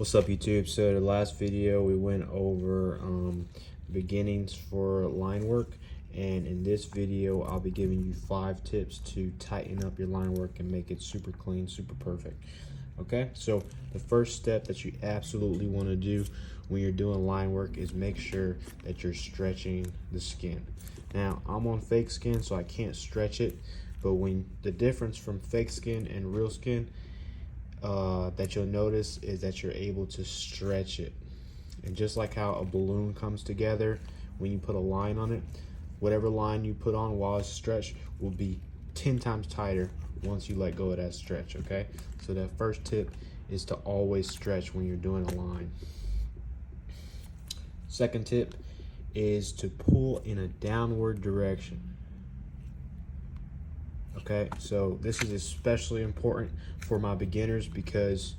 What's up, YouTube? So the last video we went over beginnings for line work, and in this video I'll be giving you 5 tips to tighten up your line work and make it super clean, super perfect. Okay, so the first step that you absolutely want to do when you're doing line work is make sure that you're stretching the skin. Now I'm on fake skin, so I can't stretch it, but when the difference from fake skin and real skin that you'll notice is that you're able to stretch it. And just like how a balloon comes together when you put a line on it, whatever line you put on while it's stretched will be 10 times tighter once you let go of that stretch. Okay, so that first tip is to always stretch when you're doing a line. Second tip is to pull in a downward direction. Okay, so this is especially important for my beginners because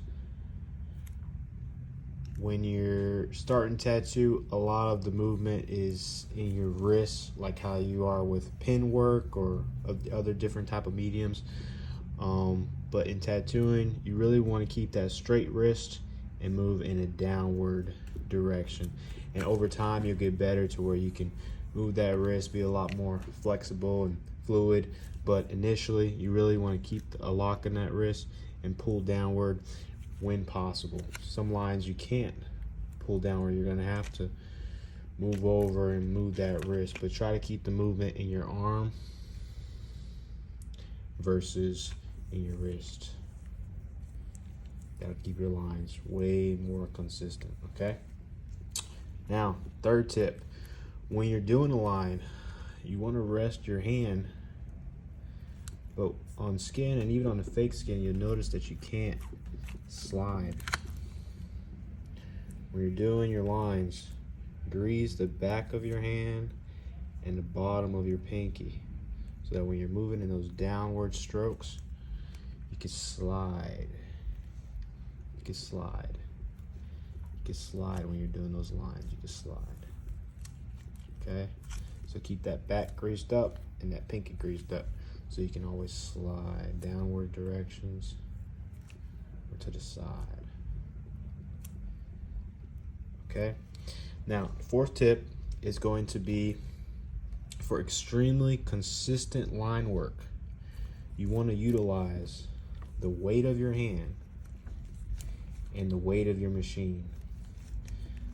when you're starting tattoo, a lot of the movement is in your wrists, like how you are with pen work or other different type of mediums. But in tattooing, you really want to keep that straight wrist and move in a downward direction. And over time, you'll get better to where you can move that wrist, be a lot more flexible and fluid. But initially, you really want to keep a lock in that wrist and pull downward when possible. Some lines you can't pull downward. You're going to have to move over and move that wrist. But try to keep the movement in your arm versus in your wrist. Got to keep your lines way more consistent, okay? Now, third tip. When you're doing a line, you want to rest your hand. But on skin and even on the fake skin, you'll notice that you can't slide. When you're doing your lines, grease the back of your hand and the bottom of your pinky so that when you're moving in those downward strokes, you can slide. You can slide. You can slide when you're doing those lines. You can slide. Okay? So keep that back greased up and that pinky greased up, so you can always slide downward directions or to the side. Okay, now fourth tip is going to be for extremely consistent line work. You want to utilize the weight of your hand and the weight of your machine.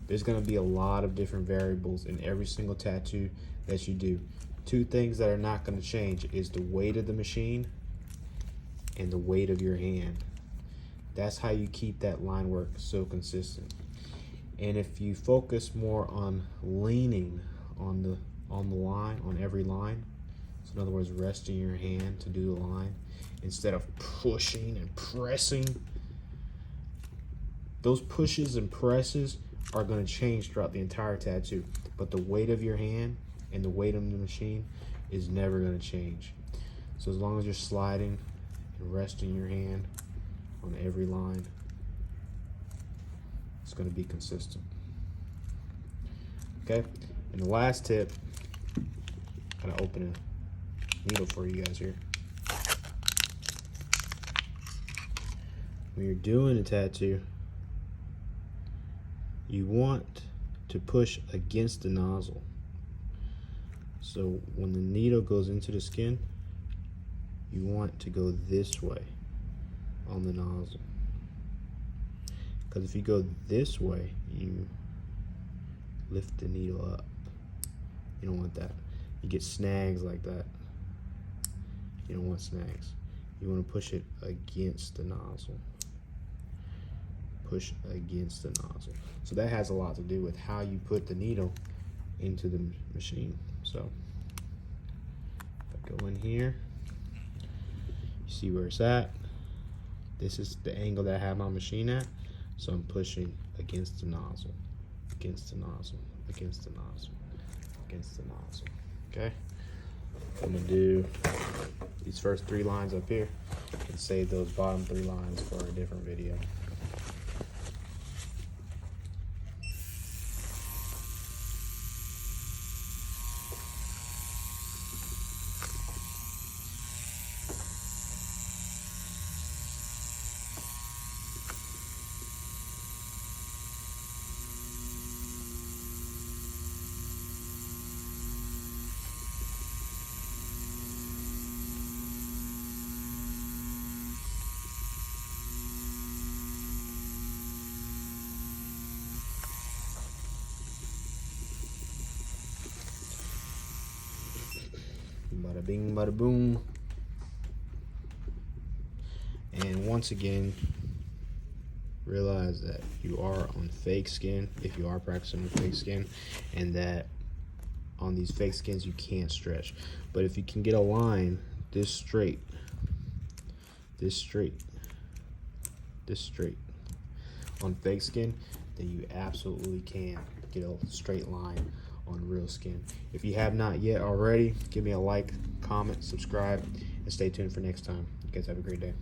There's going to be a lot of different variables in every single tattoo that you do. 2 things that are not going to change is the weight of the machine and the weight of your hand. That's how you keep that line work so consistent. And if you focus more on leaning on the line, on every line, so in other words, resting your hand to do the line instead of pushing and pressing, those pushes and presses are going to change throughout the entire tattoo. But the weight of your hand and the weight of the machine is never going to change. So as long as you're sliding and resting your hand on every line, it's going to be consistent. Okay, and the last tip, I'm gonna open a needle for you guys here. When you're doing a tattoo, you want to push against the nozzle. So when the needle goes into the skin, you want to go this way on the nozzle. Because if you go this way, you lift the needle up. You don't want that. You get snags like that. You don't want snags. You want to push it against the nozzle. Push against the nozzle. So that has a lot to do with how you put the needle into the machine. So if I go in here, you see where it's at. This is the angle that I have my machine at. So I'm pushing against the nozzle, against the nozzle, against the nozzle, against the nozzle. Okay? I'm gonna do these first 3 lines up here and save those bottom 3 lines for a different video. Bada bing, bada boom. And once again, realize that you are on fake skin if you are practicing with fake skin, and that on these fake skins you can't stretch. But if you can get a line this straight, this straight, this straight on fake skin, then you absolutely can get a straight line on real skin. If you have not yet already, give me a like, comment, subscribe, and stay tuned for next time. You guys have a great day.